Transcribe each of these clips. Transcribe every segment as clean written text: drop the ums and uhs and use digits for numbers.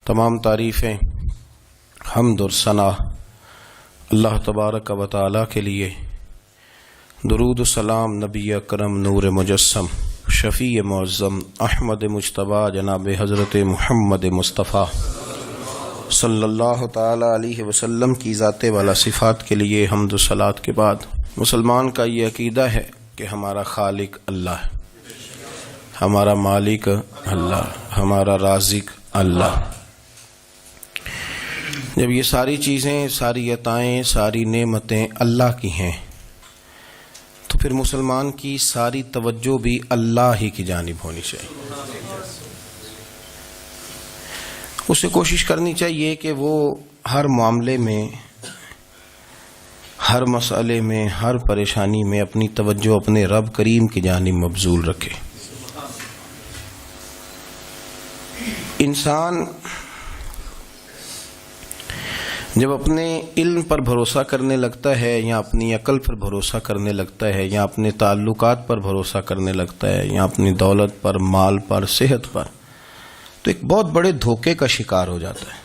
تمام تعریفیں حمد اور ثنا اللہ تبارک و تعالی کے لیے، درود و سلام نبی اکرم نور مجسم شفیع معظم احمد مجتبی جناب حضرت محمد مصطفیٰ صلی اللہ تعالی علیہ وسلم کی ذات والا صفات کے لیے حمد و صلات کے بعد مسلمان کا یہ عقیدہ ہے کہ ہمارا خالق اللہ ہے، ہمارا مالک اللہ، ہمارا رازق اللہ۔ جب یہ ساری چیزیں، ساری عطائیں، ساری نعمتیں اللہ کی ہیں تو پھر مسلمان کی ساری توجہ بھی اللہ ہی کی جانب ہونی چاہیے۔ اسے کوشش کرنی چاہیے کہ وہ ہر معاملے میں، ہر مسئلے میں، ہر پریشانی میں اپنی توجہ اپنے رب کریم کی جانب مبذول رکھے۔ انسان جب اپنے علم پر بھروسہ کرنے لگتا ہے یا اپنی عقل پر بھروسہ کرنے لگتا ہے یا اپنے تعلقات پر بھروسہ کرنے لگتا ہے یا اپنی دولت پر، مال پر، صحت پر، تو ایک بہت بڑے دھوکے کا شکار ہو جاتا ہے۔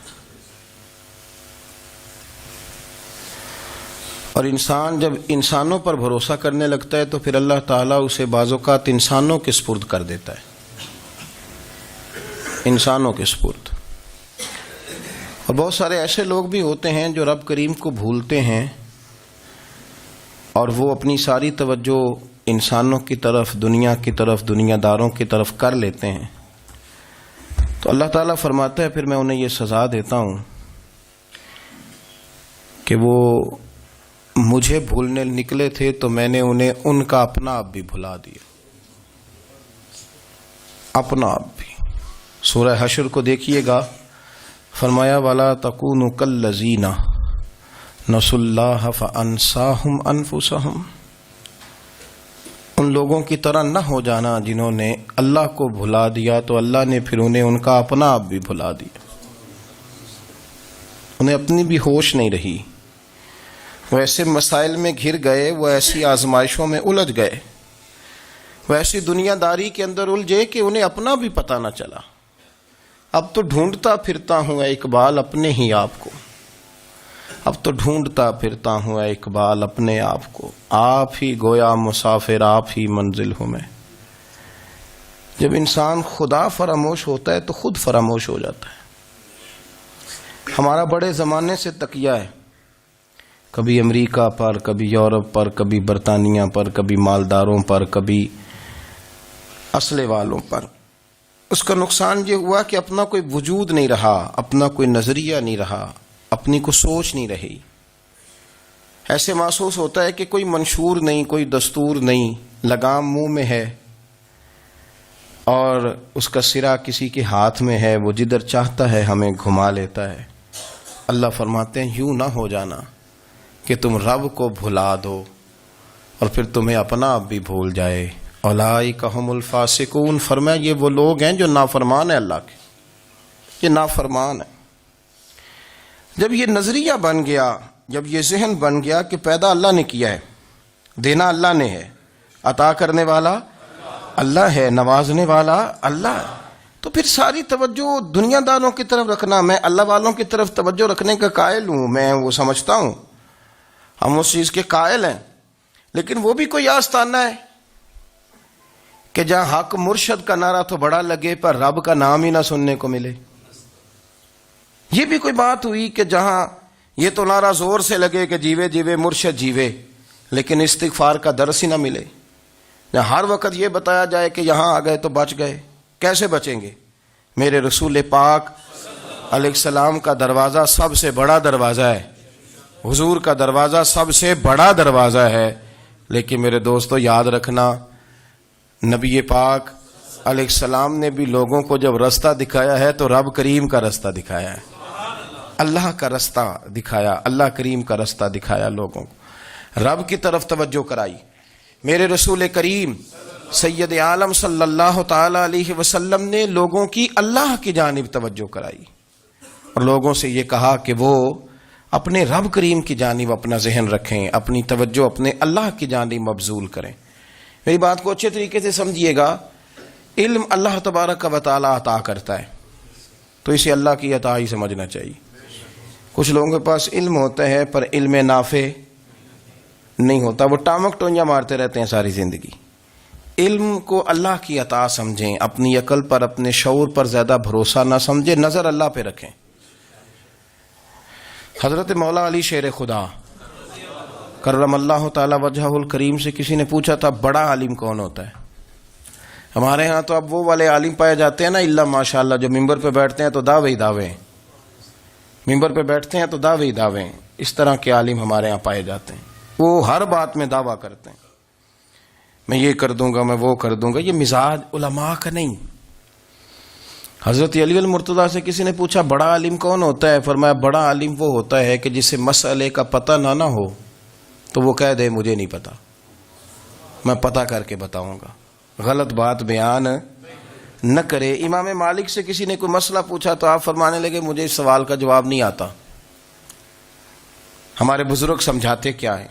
اور انسان جب انسانوں پر بھروسہ کرنے لگتا ہے تو پھر اللہ تعالیٰ اسے بعض اوقات انسانوں کے سپرد کر دیتا ہے، انسانوں کے سپرد۔ اور بہت سارے ایسے لوگ بھی ہوتے ہیں جو رب کریم کو بھولتے ہیں اور وہ اپنی ساری توجہ انسانوں کی طرف، دنیا کی طرف، دنیا داروں کی طرف کر لیتے ہیں، تو اللہ تعالیٰ فرماتا ہے پھر میں انہیں یہ سزا دیتا ہوں کہ وہ مجھے بھولنے نکلے تھے تو میں نے انہیں ان کا اپنا آپ بھی بھلا دیا، اپنا آپ بھی۔ سورہ حشر کو دیکھیے گا، فرمایا وَلَا تَكُونُوا كَالَّذِينَ نَسُوا اللَّهَ فَأَنسَاهُمْ أَنفُسَهُمْ۔ ان لوگوں کی طرح نہ ہو جانا جنہوں نے اللہ کو بھلا دیا تو اللہ نے پھر انہیں ان کا اپنا آپ بھی بھلا دیا، انہیں اپنی بھی ہوش نہیں رہی، وہ ایسے مسائل میں گھر گئے، وہ ایسی آزمائشوں میں الجھ گئے، وہ ایسی دنیا داری کے اندر الجھے کہ انہیں اپنا بھی پتہ نہ چلا۔ اب تو ڈھونڈتا پھرتا ہوں اے اقبال اپنے ہی آپ کو، اب تو ڈھونڈتا پھرتا ہوں اے اقبال اپنے آپ کو، آپ ہی گویا مسافر، آپ ہی منزل ہوں میں۔ جب انسان خدا فراموش ہوتا ہے تو خود فراموش ہو جاتا ہے۔ ہمارا بڑے زمانے سے تکیہ ہے، کبھی امریکہ پر، کبھی یورپ پر، کبھی برطانیہ پر، کبھی مالداروں پر، کبھی اسلحے والوں پر۔ اس کا نقصان یہ ہوا کہ اپنا کوئی وجود نہیں رہا، اپنا کوئی نظریہ نہیں رہا، اپنی کوئی سوچ نہیں رہی۔ ایسے محسوس ہوتا ہے کہ کوئی منشور نہیں، کوئی دستور نہیں، لگام منہ میں ہے اور اس کا سرا کسی کے ہاتھ میں ہے، وہ جدھر چاہتا ہے ہمیں گھما لیتا ہے۔ اللہ فرماتے ہیں یوں نہ ہو جانا کہ تم رب کو بھلا دو اور پھر تمہیں اپنا آپ بھی بھول جائے۔ اولئک ھم الفاسقون، فرمایا یہ وہ لوگ ہیں جو نافرمان ہیں اللہ کے، یہ نافرمان ہے۔ جب یہ نظریہ بن گیا، جب یہ ذہن بن گیا کہ پیدا اللہ نے کیا ہے، دینا اللہ نے ہے، عطا کرنے والا اللہ ہے، نوازنے والا اللہ ہے، تو پھر ساری توجہ دنیا داروں کی طرف رکھنا، میں اللہ والوں کی طرف توجہ رکھنے کا قائل ہوں، میں وہ سمجھتا ہوں، ہم اس چیز کے قائل ہیں، لیکن وہ بھی کوئی آستانہ ہے کہ جہاں حق مرشد کا نعرہ تو بڑا لگے پر رب کا نام ہی نہ سننے کو ملے۔ یہ بھی کوئی بات ہوئی کہ جہاں یہ تو نعرہ زور سے لگے کہ جیوے جیوے مرشد جیوے، لیکن استغفار کا درس ہی نہ ملے۔ جہاں ہر وقت یہ بتایا جائے کہ یہاں آ گئے تو بچ گئے، کیسے بچیں گے؟ میرے رسول پاک علیہ السلام کا دروازہ سب سے بڑا دروازہ ہے، حضور کا دروازہ سب سے بڑا دروازہ ہے، لیکن میرے دوستو یاد رکھنا، نبی پاک علیہ السلام نے بھی لوگوں کو جب رستہ دکھایا ہے تو رب کریم کا رستہ دکھایا ہے، اللہ کا رستہ دکھایا، اللہ کریم کا رستہ دکھایا، لوگوں کو رب کی طرف توجہ کرائی۔ میرے رسول کریم سید عالم صلی اللہ تعالی علیہ وسلم نے لوگوں کی اللہ کی جانب توجہ کرائی اور لوگوں سے یہ کہا کہ وہ اپنے رب کریم کی جانب اپنا ذہن رکھیں، اپنی توجہ اپنے اللہ کی جانب مبذول کریں۔ میری بات کو اچھے طریقے سے سمجھیے گا، علم اللہ تبارک و تعالی عطا کرتا ہے، تو اسے اللہ کی عطا ہی سمجھنا چاہیے. کچھ لوگوں کے پاس علم ہوتا ہے پر علم نافع نہیں ہوتا، وہ ٹامک ٹونجا مارتے رہتے ہیں ساری زندگی. علم کو اللہ کی عطا سمجھیں، اپنی عقل پر اپنے شعور پر زیادہ بھروسہ نہ سمجھیں، نظر اللہ پہ رکھیں. حضرت مولا علی شیر خدا کرم اللہ تعالی وجہہ الکریم سے کسی نے پوچھا تھا بڑا عالم کون ہوتا ہے؟ ہمارے ہاں تو اب وہ والے عالم پائے جاتے ہیں نا اللہ ماشاءاللہ، جو ممبر پہ بیٹھتے ہیں تو دعوے ہی دعوے، ممبر پہ بیٹھتے ہیں تو دعوے ہی دعوے. اس طرح کے عالم ہمارے ہاں پائے جاتے ہیں، وہ ہر بات میں دعویٰ کرتے ہیں، میں یہ کر دوں گا، میں وہ کر دوں گا. یہ مزاج علماء کا نہیں. حضرت علی المرتضیٰ سے کسی نے پوچھا بڑا عالم کون ہوتا ہے؟ فرمایا بڑا عالم وہ ہوتا ہے کہ جسے مسئلے کا پتہ نہ ہو تو وہ کہہ دے مجھے نہیں پتا، میں پتہ کر کے بتاؤں گا، غلط بات بیان نہ کرے. امام مالک سے کسی نے کوئی مسئلہ پوچھا تو آپ فرمانے لگے مجھے اس سوال کا جواب نہیں آتا، ہمارے بزرگ سمجھاتے کیا ہے.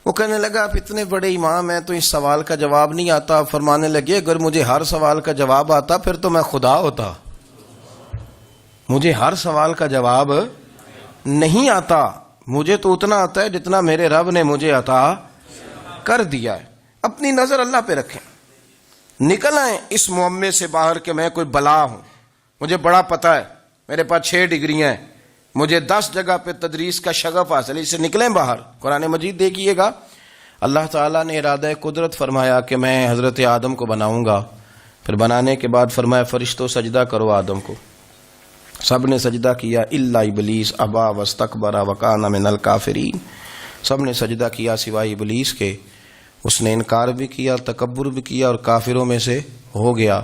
وہ کہنے لگا آپ اتنے بڑے امام ہیں تو اس سوال کا جواب نہیں آتا. آپ فرمانے لگے اگر مجھے ہر سوال کا جواب آتا پھر تو میں خدا ہوتا. مجھے ہر سوال کا جواب نہیں آتا، مجھے تو اتنا آتا ہے جتنا میرے رب نے مجھے عطا کر دیا ہے. اپنی نظر اللہ پہ رکھیں، نکل آئیں اس معمے سے باہر کہ میں کوئی بلا ہوں، مجھے بڑا پتہ ہے، میرے پاس 6 ڈگریاں ہیں، مجھے 10 جگہ پہ تدریس کا شغف حاصل ہے. اس سے نکلیں باہر. قرآن مجید دیکھیے گا، اللہ تعالیٰ نے ارادہ قدرت فرمایا کہ میں حضرت آدم کو بناؤں گا. پھر بنانے کے بعد فرمایا فرشتوں سجدہ کرو آدم کو. سب نے سجدہ کیا الا ابلیس ابا واستکبر وکان من الکافرین. سب نے سجدہ کیا سوائے ابلیس کے، اس نے انکار بھی کیا، تکبر بھی کیا اور کافروں میں سے ہو گیا.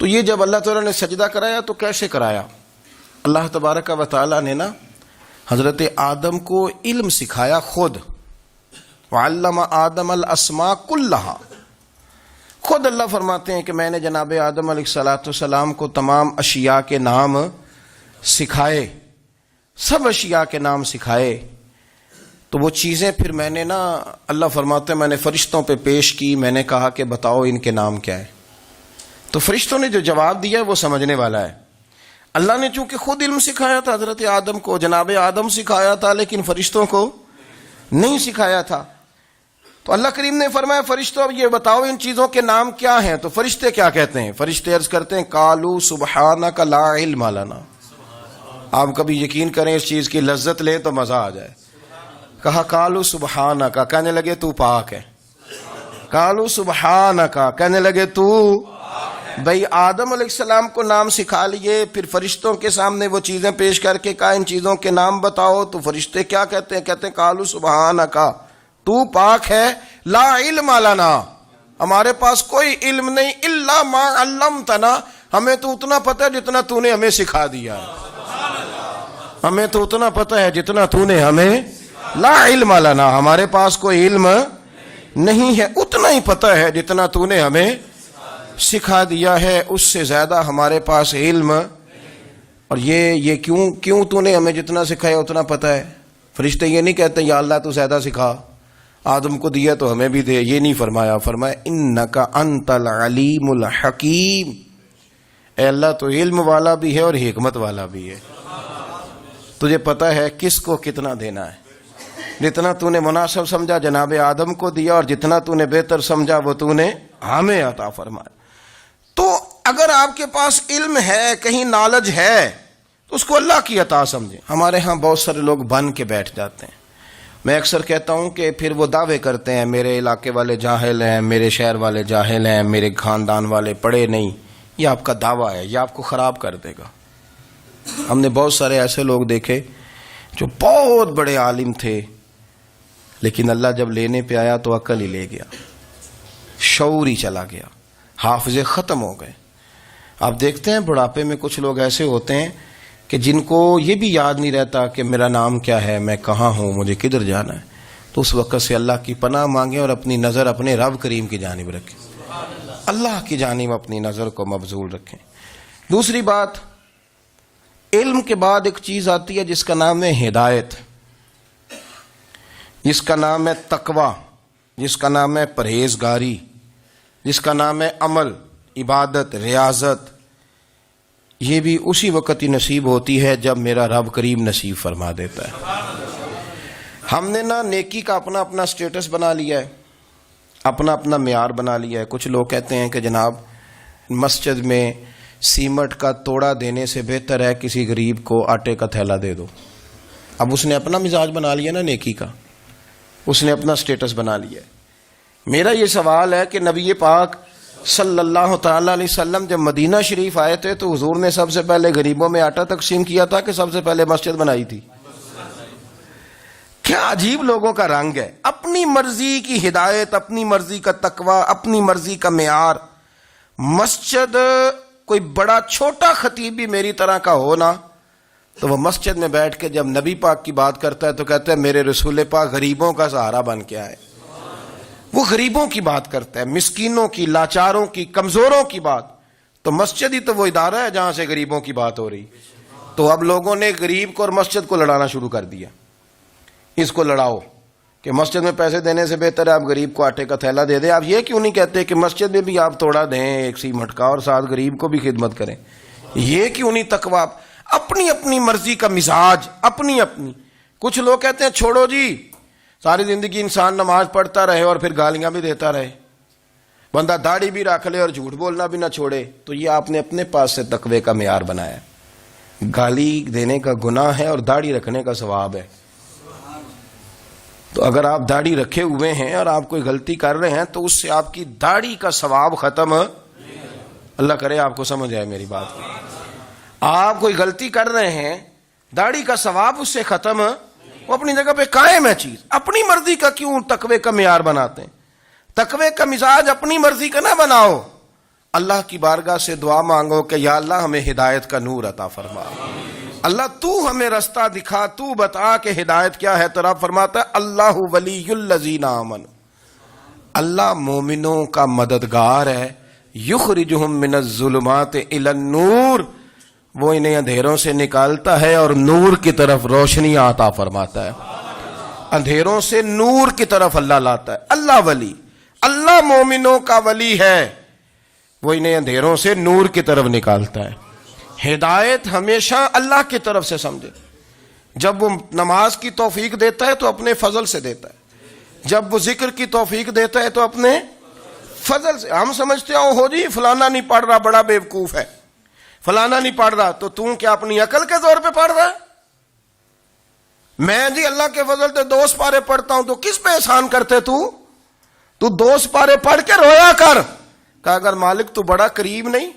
تو یہ جب اللہ تعالیٰ نے سجدہ کرایا تو کیسے کرایا؟ اللہ تبارک و تعالیٰ نے نا حضرت آدم کو علم سکھایا خود. وعلم آدم الاسماء کلہا. خود اللہ فرماتے ہیں کہ میں نے جناب آدم علیہ السلام کو تمام اشیاء کے نام سکھائے، سب اشیاء کے نام سکھائے. تو وہ چیزیں پھر میں نے نا، اللہ فرماتے ہیں میں نے فرشتوں پہ پیش کی، میں نے کہا کہ بتاؤ ان کے نام کیا ہے. تو فرشتوں نے جو جواب دیا وہ سمجھنے والا ہے. اللہ نے چونکہ خود علم سکھایا تھا حضرت آدم کو، جناب آدم سکھایا تھا، لیکن فرشتوں کو نہیں سکھایا تھا. تو اللہ کریم نے فرمایا فرشتوں اب یہ بتاؤ ان چیزوں کے نام کیا ہیں. تو فرشتے کیا کہتے ہیں؟ فرشتے عرض کرتے ہیں قالوا سبحانک لا علم لنا. آپ کبھی یقین کریں اس چیز کی لذت لیں تو مزہ آ جائے. کہا قالوا سبحانک، کہنے لگے تو پاک ہے. قالوا سبحانک، کہنے لگے تو. بھائی آدم علیہ السلام کو نام سکھا لیے، پھر فرشتوں کے سامنے وہ چیزیں پیش کر کے کہا ان چیزوں کے نام بتاؤ. تو فرشتے کیا کہتے ہیں؟ کہتے ہیں قالوا سبحانک، تو پاک ہے، لا علم لنا، ہمارے پاس کوئی علم نہیں، الا ما علمتنا، ہمیں تو اتنا پتہ ہے جتنا تو نے ہمیں سکھا دیا ہے. ہمیں تو اتنا پتہ ہے جتنا تو نے ہمیں، لا علم لنا، ہمارے پاس کوئی علم نہیں ہے، اتنا ہی پتہ ہے جتنا تو نے ہمیں سکھا دیا ہے، اس سے زیادہ ہمارے پاس علم. اور یہ کیوں تو نے ہمیں جتنا سکھایا اتنا پتہ ہے. فرشتے یہ نہیں کہتے یا اللہ تو زیادہ سکھا، آدم کو دیا تو ہمیں بھی دے. یہ نہیں فرمایا، فرمایا انکا انت العلیم الحکیم، اے اللہ تو علم والا بھی ہے اور حکمت والا بھی ہے. تجھے پتہ ہے کس کو کتنا دینا ہے. جتنا تو نے مناسب سمجھا جناب آدم کو دیا، اور جتنا تو نے بہتر سمجھا وہ تو نے ہمیں عطا فرمایا. تو اگر آپ کے پاس علم ہے، کہیں نالج ہے، تو اس کو اللہ کی عطا سمجھیں. ہمارے ہاں بہت سارے لوگ بن کے بیٹھ جاتے ہیں. میں اکثر کہتا ہوں کہ پھر وہ دعوے کرتے ہیں میرے علاقے والے جاہل ہیں، میرے شہر والے جاہل ہیں، میرے خاندان والے پڑھے نہیں. یہ آپ کا دعویٰ ہے، یہ آپ کو خراب کر دے گا. ہم نے بہت سارے ایسے لوگ دیکھے جو بہت بڑے عالم تھے، لیکن اللہ جب لینے پہ آیا تو عقل ہی لے گیا، شعور ہی چلا گیا، حافظے ختم ہو گئے. آپ دیکھتے ہیں بڑھاپے میں کچھ لوگ ایسے ہوتے ہیں کہ جن کو یہ بھی یاد نہیں رہتا کہ میرا نام کیا ہے، میں کہاں ہوں، مجھے کدھر جانا ہے. تو اس وقت سے اللہ کی پناہ مانگیں اور اپنی نظر اپنے رب کریم کی جانب رکھیں، اللہ کی جانب اپنی نظر کو مبذول رکھیں. دوسری بات، علم کے بعد ایک چیز آتی ہے جس کا نام ہے ہدایت، جس کا نام ہے تقوی، جس کا نام ہے پرہیزگاری، جس کا نام ہے عمل، عبادت، ریاضت. یہ بھی اسی وقت ہی نصیب ہوتی ہے جب میرا رب کریم نصیب فرما دیتا ہے۔ ہم نے نا نیکی کا اپنا اپنا سٹیٹس بنا لیا ہے، اپنا اپنا معیار بنا لیا ہے۔ کچھ لوگ کہتے ہیں کہ جناب مسجد میں سیمٹ کا توڑا دینے سے بہتر ہے کسی غریب کو آٹے کا تھیلا دے دو۔ اب اس نے اپنا مزاج بنا لیا نا نیکی کا، اس نے اپنا سٹیٹس بنا لیا ہے۔ میرا یہ سوال ہے کہ نبی پاک صلی اللہ تعالی علیہ وسلم جب مدینہ شریف آئے تھے تو حضور نے سب سے پہلے غریبوں میں آٹا تقسیم کیا تھا کہ سب سے پہلے مسجد بنائی تھی؟ کیا عجیب لوگوں کا رنگ ہے، اپنی مرضی کی ہدایت، اپنی مرضی کا تقوی، اپنی مرضی کا معیار۔ مسجد کوئی بڑا چھوٹا خطیب بھی میری طرح کا ہو نا تو وہ مسجد میں بیٹھ کے جب نبی پاک کی بات کرتا ہے تو کہتا ہے میرے رسول پاک غریبوں کا سہارا بن کے آئے۔ وہ غریبوں کی بات کرتا ہے، مسکینوں کی، لاچاروں کی، کمزوروں کی بات۔ تو مسجد ہی تو وہ ادارہ ہے جہاں سے غریبوں کی بات ہو رہی۔ تو اب لوگوں نے غریب کو اور مسجد کو لڑانا شروع کر دیا، اس کو لڑاؤ کہ مسجد میں پیسے دینے سے بہتر ہے آپ غریب کو آٹے کا تھیلا دے دیں۔ آپ یہ کیوں نہیں کہتے کہ مسجد میں بھی آپ توڑا دیں ایک سیمٹ کا اور ساتھ غریب کو بھی خدمت کریں؟ یہ کیوں نہیں تقویٰ؟ اپنی اپنی مرضی کا مزاج، اپنی اپنی۔ کچھ لوگ کہتے ہیں چھوڑو جی، ساری زندگی انسان نماز پڑھتا رہے اور پھر گالیاں بھی دیتا رہے، بندہ داڑھی بھی رکھ لے اور جھوٹ بولنا بھی نہ چھوڑے۔ تو یہ آپ نے اپنے پاس سے تقوی کا معیار بنایا۔ گالی دینے کا گناہ ہے اور داڑھی رکھنے کا ثواب ہے۔ تو اگر آپ داڑھی رکھے ہوئے ہیں اور آپ کوئی غلطی کر رہے ہیں تو اس سے آپ کی داڑھی کا ثواب ختم، اللہ کرے آپ کو سمجھ آئے میری بات۔ آپ کوئی غلطی کر رہے ہیں، داڑھی کا ثواب اس سے ختم، وہ اپنی جگہ پہ قائم ہے چیز۔ اپنی مرضی کا کیوں تقوی کا معیار بناتے ہیں؟ تقوی کا مزاج اپنی مرضی کا نہ بناؤ، اللہ کی بارگاہ سے دعا مانگو کہ یا اللہ ہمیں ہدایت کا نور عطا فرما، اللہ تو ہمیں رستہ دکھا، تو بتا کہ ہدایت کیا ہے۔ تو رب فرماتا ہے اللہ ولی الذین آمنوا، اللہ مومنوں کا مددگار ہے، یخرجہم من الظلمات الی النور، وہ انہیں اندھیروں سے نکالتا ہے اور نور کی طرف روشنی عطا فرماتا ہے۔ اندھیروں سے نور کی طرف اللہ لاتا ہے۔ اللہ ولی، اللہ مومنوں کا ولی ہے، وہ انہیں اندھیروں سے نور کی طرف نکالتا ہے۔ ہدایت ہمیشہ اللہ کی طرف سے سمجھے۔ جب وہ نماز کی توفیق دیتا ہے تو اپنے فضل سے دیتا ہے، جب وہ ذکر کی توفیق دیتا ہے تو اپنے فضل سے۔ ہم سمجھتے ہو جی فلانا نہیں پڑھ رہا بڑا بیوقوف ہے، فلانا نہیں پڑھ رہا، تو تم کیا اپنی عقل کے زور پہ پڑھ رہا ہے؟ میں جی اللہ کے فضل سے 2 سپارے پڑھتا ہوں، تو کس پہ احسان کرتے تو 2 سپارے پڑھ کے رویا کر، کہ اگر مالک تو بڑا قریب نہیں؟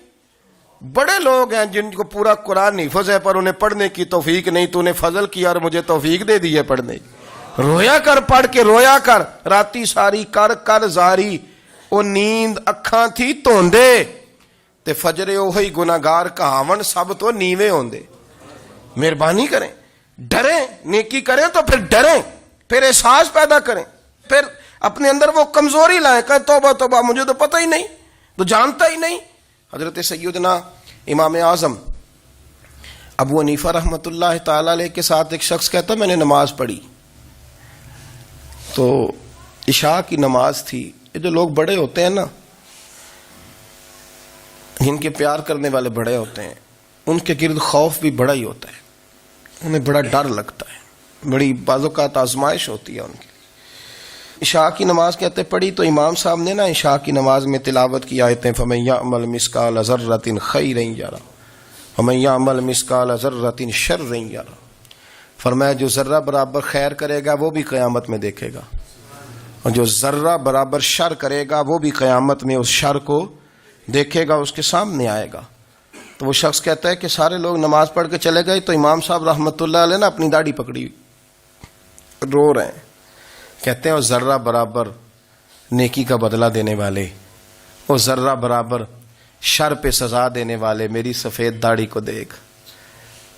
بڑے لوگ ہیں جن کو پورا قرآن حفظ ہے پر انہیں پڑھنے کی توفیق نہیں، تو انہیں فضل کیا اور مجھے توفیق دے دی ہے پڑھنے کی۔ رویا کر، پڑھ کے رویا کر، راتی ساری کر کر زاری، او نیند اکھاں تھی توندے تے فجرے اوہی گناہگار کہاون سب تو نیوے ہوندے۔ مہربانی کریں، ڈریں، نیکی کریں تو پھر ڈریں، پھر احساس پیدا کریں، پھر اپنے اندر وہ کمزوری لائیں کہ توبہ توبہ مجھے تو پتہ ہی نہیں، تو جانتا ہی نہیں۔ حضرت سیدنا امام اعظم ابو حنیفہ رحمۃ اللہ تعالی علیہ کے ساتھ ایک شخص کہتا میں نے نماز پڑھی، تو عشاء کی نماز تھی۔ یہ جو لوگ بڑے ہوتے ہیں نا، جن کے پیار کرنے والے بڑے ہوتے ہیں، ان کے گرد خوف بھی بڑا ہی ہوتا ہے، انہیں بڑا ڈر لگتا ہے، بڑی بعض اوقات آزمائش ہوتی ہے ان کی۔ عشاء کی نماز کہتے پڑھی تو امام صاحب نے نا عشاء کی نماز میں تلاوت کی آیتیں فَمَن يَعْمَلْ مِثْقَالَ ذَرَّةٍ خَيْرًا يَرَهُ وَمَن يَعْمَلْ مِثْقَالَ ذَرَّةٍ شَرًّا يَرَهُ، فرمایا جو ذرہ برابر خیر کرے گا وہ بھی قیامت میں دیکھے گا، اور جو ذرہ برابر شر کرے گا وہ بھی قیامت میں اس شر کو دیکھے گا، اس کے سامنے آئے گا۔ تو وہ شخص کہتا ہے کہ سارے لوگ نماز پڑھ کے چلے گئے تو امام صاحب رحمۃ اللہ علیہ نے اپنی داڑھی پکڑی، رو رہے ہیں، کہتے ہیں وہ ذرہ برابر نیکی کا بدلہ دینے والے، وہ ذرہ برابر شر پہ سزا دینے والے میری سفید داڑھی کو دیکھ،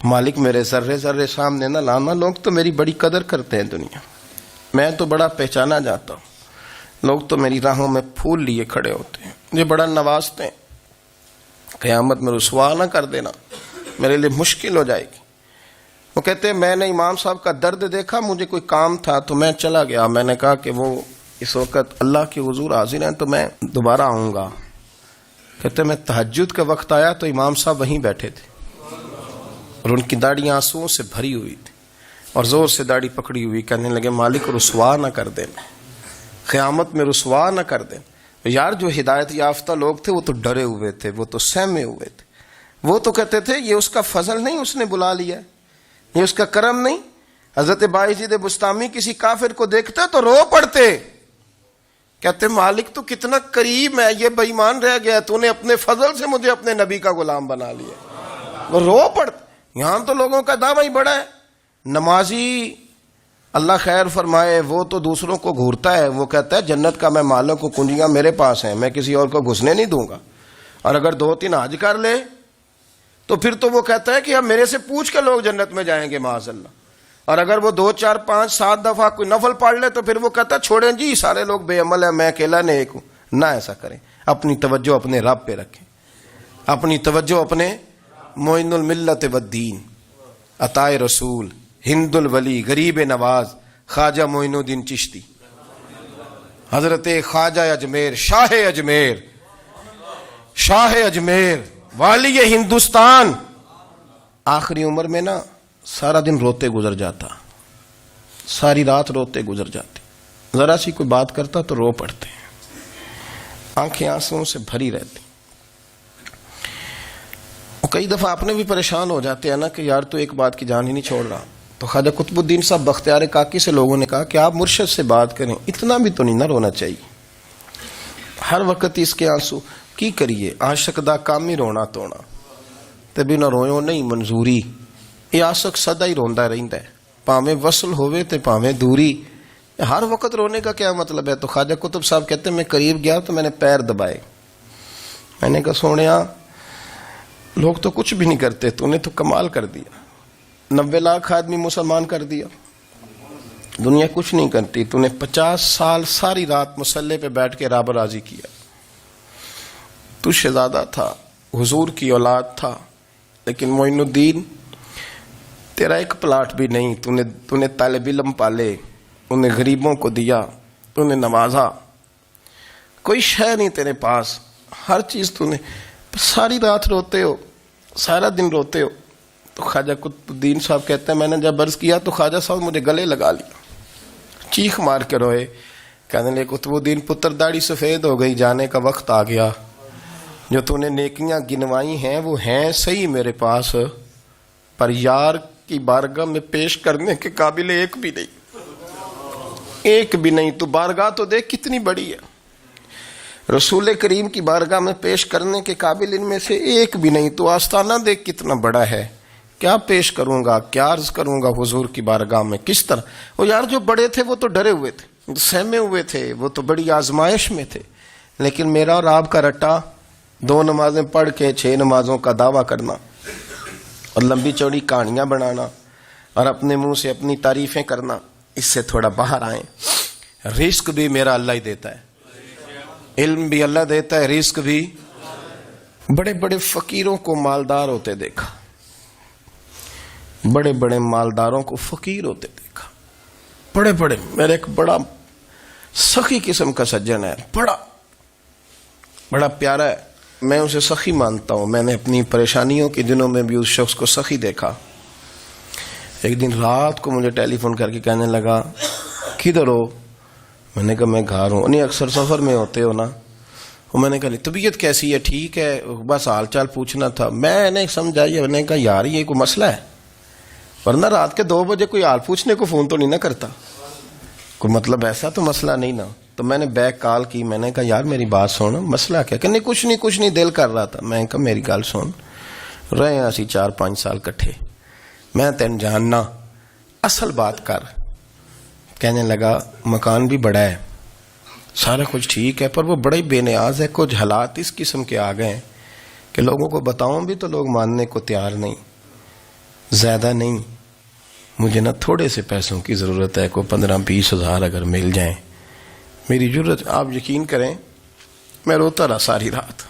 مالک میرے ذرے ذرے سامنے نہ لانا، لوگ تو میری بڑی قدر کرتے ہیں دنیا، میں تو بڑا پہچانا جاتا ہوں، لوگ تو میری راہوں میں پھول لیے کھڑے ہوتے ہیں، مجھے بڑا نوازتے ہیں، قیامت میں رسوا نہ کر دینا، میرے لیے مشکل ہو جائے گی۔ وہ کہتے ہیں میں نے امام صاحب کا درد دیکھا، مجھے کوئی کام تھا تو میں چلا گیا، میں نے کہا کہ وہ اس وقت اللہ کے حضور حاضر ہیں تو میں دوبارہ آؤں گا۔ کہتے ہیں میں تہجد کے وقت آیا تو امام صاحب وہیں بیٹھے تھے، اور ان کی داڑھی آنسوؤں سے بھری ہوئی تھی اور زور سے داڑھی پکڑی ہوئی، کہنے لگے مالک رسوا نہ کر دینا، قیامت میں رسوا نہ کر دینا۔ یار جو ہدایت یافتہ لوگ تھے وہ تو ڈرے ہوئے تھے، وہ تو سہمے ہوئے تھے، وہ تو کہتے تھے یہ اس کا فضل نہیں، اس نے بلا لیا، یہ اس کا کرم نہیں۔ حضرت باعزید بستامی کسی کافر کو دیکھتے تو رو پڑتے، کہتے مالک تو کتنا کریم ہے، یہ بے ایمان رہ گیا، تو نے اپنے فضل سے مجھے اپنے نبی کا غلام بنا لیا۔ وہ رو پڑتے۔ یہاں تو لوگوں کا دعویٰ ہی بڑا ہے، نمازی اللہ خیر فرمائے وہ تو دوسروں کو گھورتا ہے، وہ کہتا ہے جنت کا میں مالک ہوں، کنجیاں میرے پاس ہیں، میں کسی اور کو گھسنے نہیں دوں گا۔ اور اگر 2-3 حج کر لے تو پھر تو وہ کہتا ہے کہ اب میرے سے پوچھ کے لوگ جنت میں جائیں گے معاذ اللہ۔ اور اگر وہ 2 4 5 7 دفعہ کوئی نفل پڑھ لے تو پھر وہ کہتا ہے چھوڑیں جی سارے لوگ بے عمل ہیں، میں اکیلا نیک ہوں۔ نہ ایسا کریں، اپنی توجہ اپنے رب پہ رکھیں، اپنی توجہ اپنے معین الملت والدین، عطا رسول، ہند الولی، غریب نواز، خواجہ معین الدین چشتی، حضرت خواجہ اجمیر، شاہ اجمیر، والی ہندوستان۔ آخری عمر میں نا سارا دن روتے گزر جاتا، ساری رات روتے گزر جاتی، ذرا سی کوئی بات کرتا تو رو پڑتے، آنکھیں آنسوں سے بھری رہتی۔ اور کئی دفعہ اپنے بھی پریشان ہو جاتے ہیں نا کہ یار تو ایک بات کی جان ہی نہیں چھوڑ رہا۔ تو خواجہ قطب الدین صاحب بختیار کاکی سے لوگوں نے کہا کہ آپ مرشد سے بات کریں، اتنا بھی تو نہیں نہ رونا چاہیے، ہر وقت اس کے آنسو کی کریے، عاشق دا کام ہی رونا تونا تے بنا رویوں نہیں منظوری۔ یہ عاشق سدا ہی روندا رہندا ہے، پاویں وصل ہوئے تے پاویں دوری، ہر وقت رونے کا کیا مطلب ہے؟ تو خواجہ قطب صاحب کہتے ہیں میں قریب گیا تو میں نے پیر دبائے، میں نے کہا سونیا لوگ تو کچھ بھی نہیں کرتے، تو نے تو کمال کر دیا، 90 لاکھ آدمی مسلمان کر دیا، دنیا کچھ نہیں کرتی، تو نے 50 سال ساری رات مصلے پہ بیٹھ کے رب راضی کیا۔ تو شہزادہ تھا، حضور کی اولاد تھا، لیکن معین الدین تیرا ایک پلاٹ بھی نہیں، تو نے طالب علم پالے، انہیں غریبوں کو دیا، انہیں نوازا، کوئی شے نہیں تیرے پاس، ہر چیز تو نے، ساری رات روتے ہو، سارا دن روتے ہو۔ تو خواجہ قطب الدین صاحب کہتے ہیں میں نے جب عرض کیا تو خواجہ صاحب مجھے گلے لگا لیا، چیخ مار کے روئے، کہنے لگے قطب الدین پتر داڑھی سفید ہو گئی، جانے کا وقت آ گیا، جو تو نے نیکیاں گنوائی ہیں وہ ہیں صحیح میرے پاس، پر یار کی بارگاہ میں پیش کرنے کے قابل ایک بھی نہیں، تو بارگاہ تو دیکھ کتنی بڑی ہے، رسول کریم کی بارگاہ میں پیش کرنے کے قابل ان میں سے ایک بھی نہیں، تو آستانہ دیکھ کتنا بڑا ہے، کیا پیش کروں گا، کیا عرض کروں گا حضور کی بارگاہ میں، کس طرح؟ وہ یار جو بڑے تھے وہ تو ڈرے ہوئے تھے، سہمے ہوئے تھے، وہ تو بڑی آزمائش میں تھے، لیکن میرا اور آپ کا رٹا 2 نمازیں پڑھ کے 6 نمازوں کا دعویٰ کرنا اور لمبی چوڑی کہانیاں بنانا اور اپنے منہ سے اپنی تعریفیں کرنا، اس سے تھوڑا باہر آئیں۔ رزق بھی میرا اللہ ہی دیتا ہے، علم بھی اللہ دیتا ہے، رزق بھی۔ بڑے بڑے فقیروں کو مالدار ہوتے دیکھا، بڑے بڑے مالداروں کو فقیر ہوتے دیکھا، بڑے بڑے، میرا ایک بڑا سخی قسم کا سجن ہے، بڑا پیارا ہے، میں اسے سخی مانتا ہوں، میں نے اپنی پریشانیوں کے دنوں میں بھی اس شخص کو سخی دیکھا۔ ایک دن رات کو مجھے ٹیلی فون کر کے کہنے لگا کدھر ہو؟ میں نے کہا میں گھر ہوں۔ نہیں اکثر سفر میں ہوتے ہو نا؟ اور میں نے کہا طبیعت کیسی ہے؟ ٹھیک ہے، بس حال چال پوچھنا تھا۔ میں نے سمجھائی، میں نے کہا یار یہ کوئی مسئلہ ہے، ورنہ رات کے 2 بجے کوئی حال پوچھنے کو فون تو نہیں نہ کرتا، کوئی مطلب ایسا تو مسئلہ نہیں نا۔ تو میں نے بیک کال کی، میں نے کہا یار میری بات سن، مسئلہ کیا؟ کہ نہیں کچھ نہیں دل کر رہا تھا۔ میں نے کہا میری گل سن، رہے ہیں اسی 4-5 سال کٹھے، میں تین جاننا، اصل بات کر۔ کہنے لگا مکان بھی بڑا ہے، سارا کچھ ٹھیک ہے، پر وہ بڑا ہی بے نیاز ہے، کچھ حالات اس قسم کے آ گئے ہیں کہ لوگوں کو بتاؤں بھی تو لوگ ماننے کو تیار نہیں، زیادہ نہیں، مجھے نا تھوڑے سے پیسوں کی ضرورت ہے، کوئی 15-20 ہزار اگر مل جائیں میری ضرورت۔ آپ یقین کریں میں روتا رہا ساری رات۔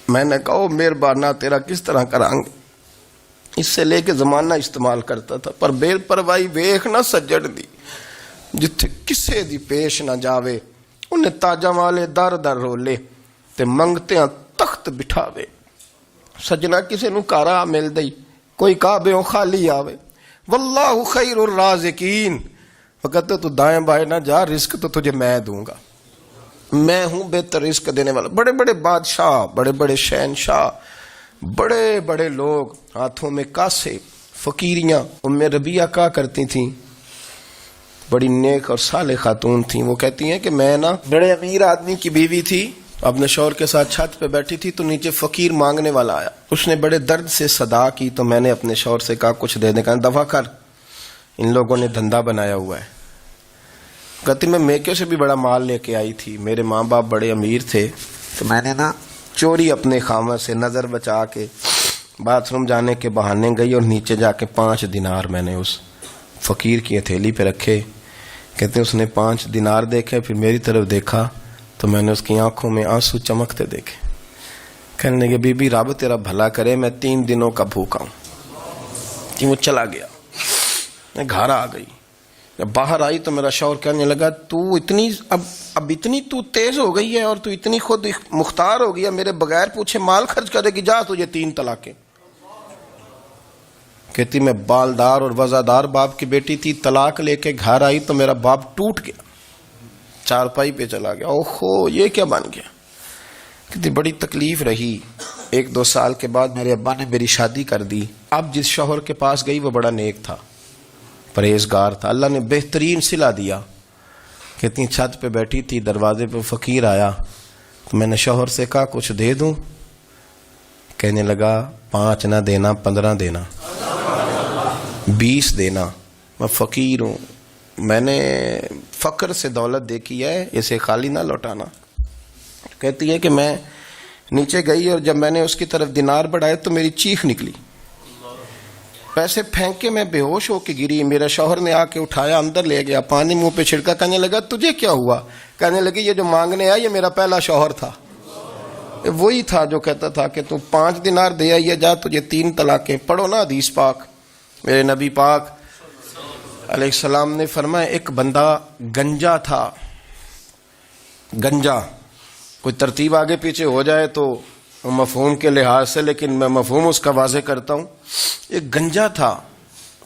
میں نے کہا مہربانہ تیرا کس طرح کریں گے، اس سے لے کے زمانہ استعمال کرتا تھا، پر بے پرواہی ویخ نہ سجڑ دی، جتھے کسے دی پیش نہ جاوے، انہیں تاجاں والے در در رولے تے منگتیاں تخت بٹھاوے۔ سجنا کسے نو کارا مل دئی، کوئی کعبے خالی آوے. واللہ خیر الرازقین. وہ کہتے تو دائیں بائیں نہ جا، رزق تو تجھے میں دوں گا، میں ہوں بہتر رزق دینے والا. بڑے بڑے بادشاہ، بڑے بڑے شہنشاہ، بڑے بڑے لوگ، ہاتھوں میں کاسے، فقیریاں. ام ربیعہ کہا کرتی تھیں، بڑی نیک اور صالح خاتون تھیں. وہ کہتی ہیں کہ میں نا بڑے امیر آدمی کی بیوی تھی، اپنے شوہر کے ساتھ چھت پہ بیٹھی تھی تو نیچے فقیر مانگنے والا آیا. اس نے بڑے درد سے صدا کی تو میں نے اپنے شوہر سے کہا کچھ دے دیں. کہا دفع کر، ان لوگوں نے دھندا بنایا ہوا ہے. کہتی میں میکے سے بھی بڑا مال لے کے آئی تھی، میرے ماں باپ بڑے امیر تھے تو میں نے نا چوری اپنے خامہ سے نظر بچا کے باتھ روم جانے کے بہانے گئی اور نیچے جا کے 5 دینار میں نے اس فقیر کی ہتھیلی پہ رکھے. کہتے اس نے 5 دینار دیکھے، پھر میری طرف دیکھا تو میں نے اس کی آنکھوں میں آنسو چمکتے دیکھے. کہنے لگے بی بی رب تیرا بھلا کرے، میں 3 دنوں کا بھوکا ہوں. کہ وہ چلا گیا. میں گھر آ گئی، جب باہر آئی تو میرا شوہر کہنے لگا تو اتنی اب اتنی تو تیز ہو گئی ہے اور تو اتنی خود مختار ہو گئی ہے، میرے بغیر پوچھے مال خرچ کرے گی، جا تجھے 3 طلاقیں. کہتی میں بالدار اور وزادار باپ کی بیٹی تھی، طلاق لے کے گھر آئی تو میرا باپ ٹوٹ گیا، چارپائی پہ چلا گیا. اوہو یہ کیا بن گیا. کہتی بڑی تکلیف رہی. 1-2 سال کے بعد میرے ابا نے میری شادی کر دی. اب جس شوہر کے پاس گئی وہ بڑا نیک تھا، پرہیزگار تھا، اللہ نے بہترین صلہ دیا. کہتی چھت پہ بیٹھی تھی، دروازے پہ فقیر آیا تو میں نے شوہر سے کہا کچھ دے دوں. کہنے لگا 5 نہ دینا، 15 دینا، 20 دینا. میں فقیر ہوں، میں نے فقر سے دولت دیکھی ہے، اسے خالی نہ لوٹانا. کہتی ہے کہ میں نیچے گئی اور جب میں نے اس کی طرف دینار بڑھائے تو میری چیخ نکلی، پیسے پھینک کے میں بے ہوش ہو کے گری. میرا شوہر نے آ کے اٹھایا، اندر لے گیا، پانی منہ پہ چھڑکا. کہنے لگا تجھے کیا ہوا؟ کہنے لگی یہ جو مانگنے آیا یہ میرا پہلا شوہر تھا، وہی تھا جو کہتا تھا کہ تو 5 دینار دے آئیے، جا تجھے 3 طلاقیں. پڑھو نا حدیث پاک. میرے نبی پاک علیہ السلام نے فرمایا ایک بندہ گنجا تھا. گنجا کوئی ترتیب آگے پیچھے ہو جائے تو مفہوم کے لحاظ سے، لیکن میں مفہوم اس کا واضح کرتا ہوں. ایک گنجا تھا،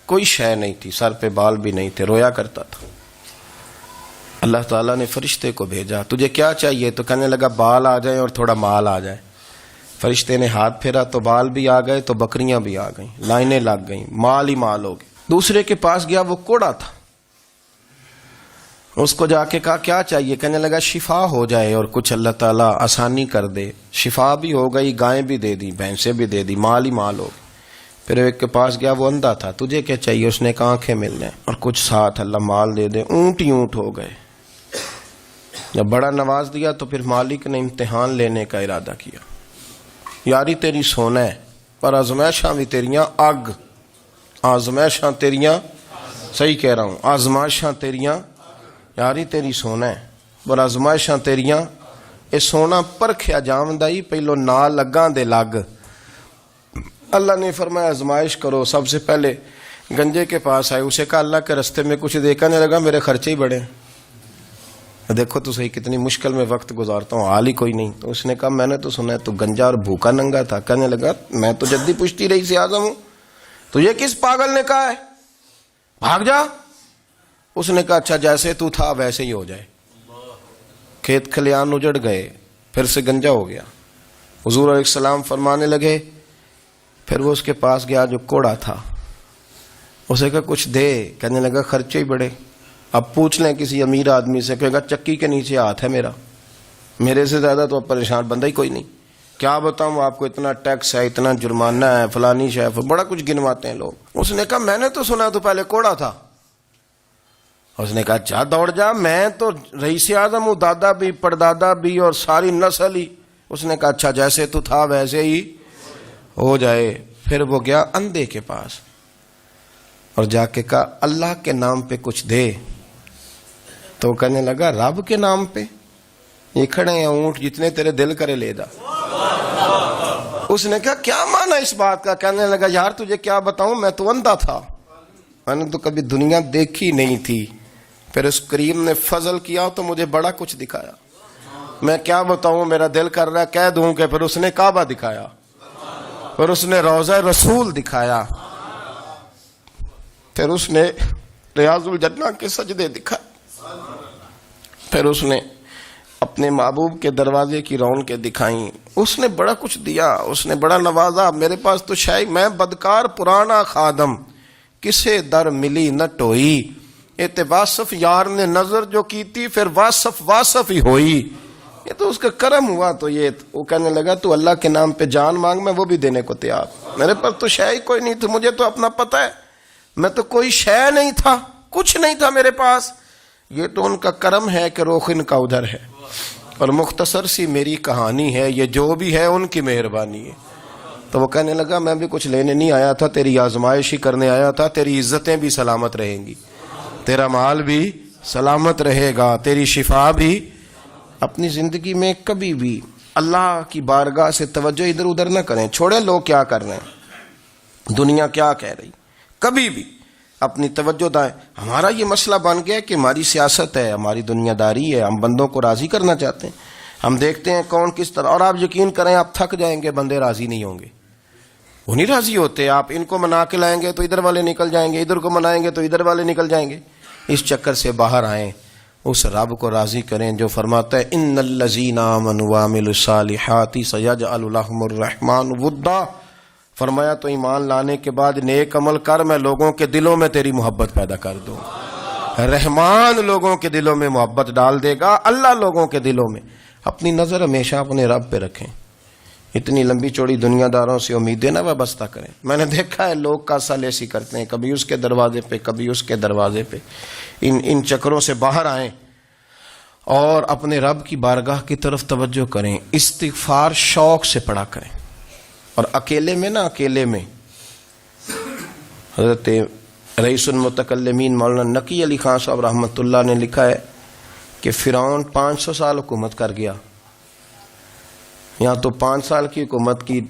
کوئی شے نہیں تھی، سر پہ بال بھی نہیں تھے، رویا کرتا تھا. اللہ تعالیٰ نے فرشتے کو بھیجا، تجھے کیا چاہیے؟ تو کہنے لگا بال آ جائیں اور تھوڑا مال آ جائے. فرشتے نے ہاتھ پھیرا تو بال بھی آ گئے تو بکریاں بھی آ گئیں، لائنیں لگ گئیں، مال ہی مال ہو گئے. دوسرے کے پاس گیا، وہ کوڑا تھا. اس کو جا کے کہا کیا چاہیے؟ کہنے لگا شفا ہو جائے اور کچھ اللہ تعالیٰ آسانی کر دے. شفا بھی ہو گئی، گائیں بھی دے دی، بھینسیں بھی دے دی، مال ہی مال ہو گئے. پھر ایک کے پاس گیا، وہ اندھا تھا. تجھے کیا چاہیے؟ اس نے کہا آنکھیں مل جائیں اور کچھ ساتھ اللہ مال دے دے. اونٹ ہی اونٹ ہو گئے. جب بڑا نواز دیا تو پھر مالک نے امتحان لینے کا ارادہ کیا. یاری تیری سونا ہے پر آزمائشاں بھی تیریاں اگ. آزمائشاں تیریاں، صحیح کہہ رہا ہوں، آزمائشاں تیریاں. یاری تیری سونا ہے پر آزمائشاں تیریاں. اے سونا پرکھیا جامدائی، پہلو نال لگاں دے لگ. اللہ نے فرمایا آزمائش کرو. سب سے پہلے گنجے کے پاس آئے، اسے کہا اللہ کے رستے میں کچھ دیکھنے لگا، میرے خرچے ہی بڑے. دیکھو تو صحیح کتنی مشکل میں وقت گزارتا ہوں، حال ہی کوئی نہیں. تو اس نے کہا میں نے تو سنا ہے تو گنجا اور بھوکا ننگا تھا. کہنے لگا میں تو جدی پشتی رئیس اعظم ہوں، تو یہ کس پاگل نے کہا ہے بھاگ جا. اس نے کہا اچھا جیسے تو تھا ویسے ہی ہو جائے. کھیت کھلیان اجڑ گئے، پھر سے گنجا ہو گیا. حضور علیہ السلام فرمانے لگے. پھر وہ اس کے پاس گیا جو کوڑا تھا، اسے کہا کچھ دے. کہنے لگا خرچے ہی بڑے. اب پوچھ لیں کسی امیر آدمی سے، کہے گا چکی کے نیچے ہاتھ ہے میرا، میرے سے زیادہ تو اب پریشان بندہ ہی کوئی نہیں. کیا بتاؤں آپ کو، اتنا ٹیکس ہے، اتنا جرمانہ ہے، فلانی شے، بڑا کچھ گنواتے ہیں لوگ. اس نے کہا میں نے تو سنا تو پہلے کوڑا تھا. اس نے کہا جا دوڑ جا، میں تو رئیس اعظم ہوں، دادا بھی پردادا بھی اور ساری نسل ہی. اس نے کہا اچھا جیسے تو تھا ویسے ہی ہو جائے. پھر وہ گیا اندھے کے پاس اور جا کے کہا اللہ کے نام پہ کچھ دے. تو کہنے لگا رب کے نام پہ؟ یہ کھڑے ہیں اونٹ، جتنے تیرے دل کرے لے جا. اس نے کہا کیا معنی اس بات کا؟ کہنے لگا یار تجھے کیا بتاؤں، میں تو اندھا تھا، میں نے تو کبھی دنیا دیکھی نہیں تھی. پھر اس کریم نے فضل کیا تو مجھے بڑا کچھ دکھایا. میں کیا بتاؤں، میرا دل کر رہا ہے کہہ دوں کہ پھر اس نے کعبہ دکھایا. اور اس نے روضہ رسول دکھایا، پھر اس نے ریاض الجنہ کے سجدے دکھائے، پھر اس نے اپنے محبوب کے دروازے کی رونقیں دکھائیں۔ اس نے بڑا کچھ دیا، اس نے بڑا نوازا۔ میرے پاس تو شاید میں بدکار پرانا خادم، کسے در ملی نہ ٹوئی، اے واصف یار نے نظر جو کی تھی، پھر واصف ہی ہوئی۔ یہ تو اس کا کرم ہوا۔ تو یہ وہ کہنے لگا تو اللہ کے نام پہ جان مانگ، میں وہ بھی دینے کو تیار۔ میرے پاس تو شے کوئی نہیں تھی، مجھے تو اپنا پتہ ہے، میں تو کوئی شے نہیں تھا، کچھ نہیں تھا میرے پاس۔ یہ تو ان کا کرم ہے کہ رخ ان کا ادھر ہے، اور مختصر سی میری کہانی ہے، یہ جو بھی ہے ان کی مہربانی ہے۔ تو وہ کہنے لگا میں بھی کچھ لینے نہیں آیا تھا، تیری آزمائش ہی کرنے آیا تھا، تیری عزتیں بھی سلامت رہیں گی، تیرا مال بھی سلامت رہے گا، تیری شفا بھی۔ اپنی زندگی میں کبھی بھی اللہ کی بارگاہ سے توجہ ادھر ادھر نہ کریں، چھوڑیں لوگ کیا کر رہے ہیں، دنیا کیا کہہ رہی، کبھی بھی اپنی توجہ دائیں۔ ہمارا یہ مسئلہ بن گیا کہ ہماری سیاست ہے، ہماری دنیا داری ہے، ہم بندوں کو راضی کرنا چاہتے ہیں، ہم دیکھتے ہیں کون کس طرح، اور آپ یقین کریں آپ تھک جائیں گے، بندے راضی نہیں ہوں گے، وہ نہیں راضی ہوتے۔ آپ ان کو منا کے لائیں گے تو ادھر والے نکل جائیں گے، ادھر کو منائیں گے تو ادھر والے نکل جائیں گے۔ اس چکر سے باہر آئیں، اس رب کو راضی کریں جو فرماتا ہے ان الذین آمنوا وعملوا الصالحات سیجعل لهم الرحمن ودا۔ فرمایا تو ایمان لانے کے بعد نیک عمل کر، میں لوگوں کے دلوں میں تیری محبت پیدا کر دوں۔ رحمان لوگوں کے دلوں میں محبت ڈال دے گا، اللہ لوگوں کے دلوں میں۔ اپنی نظر ہمیشہ اپنے رب پہ رکھیں، اتنی لمبی چوڑی دنیا داروں سے امیدیں نہ وابستہ کریں۔ میں نے دیکھا ہے لوگ کا سال ایسی کرتے ہیں، کبھی اس کے دروازے پہ کبھی اس کے دروازے پہ۔ ان چکروں سے باہر آئیں اور اپنے رب کی بارگاہ کی طرف توجہ کریں، استغفار شوق سے پڑھا کریں، اور اکیلے میں نہ، اکیلے میں۔ حضرت رئیس المتکلمین مولانا نقی علی خان صاحب رحمۃ اللہ نے لکھا ہے کہ فرعون 500 سال حکومت کر گیا، یہاں تو 5 سال کی حکومت کی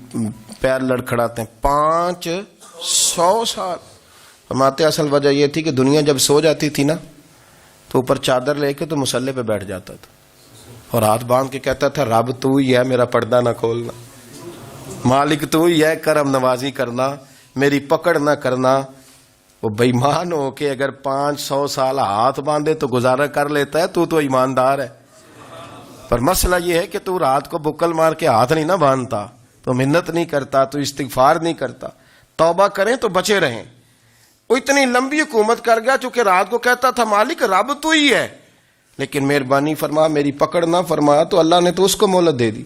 پیر لڑکھڑاتے ہیں، 500 سال۔ فرماتے اصل وجہ یہ تھی کہ دنیا جب سو جاتی تھی نا تو اوپر چادر لے کے تو مصلے پہ بیٹھ جاتا تھا، اور ہاتھ باندھ کے کہتا تھا رب تو ہی ہے، میرا پردہ نہ کھولنا، مالک تو ہی ہے، کرم نوازی کرنا، میری پکڑ نہ کرنا۔ وہ بے ایمان ہو کے اگر 500 سال ہاتھ باندھے تو گزارا کر لیتا ہے، تو ایماندار ہے۔ پر مسئلہ یہ ہے کہ تو رات کو بکل مار کے ہاتھ نہیں نہ باندھتا، تو منت نہیں کرتا، تو استغفار نہیں کرتا۔ توبہ کریں تو بچے رہیں۔ وہ اتنی لمبی حکومت کر گیا چونکہ رات کو کہتا تھا مالک رب تو ہی ہے، لیکن مہربانی فرما، میری پکڑ نہ فرمایا، تو اللہ نے تو اس کو مہلت دے دی۔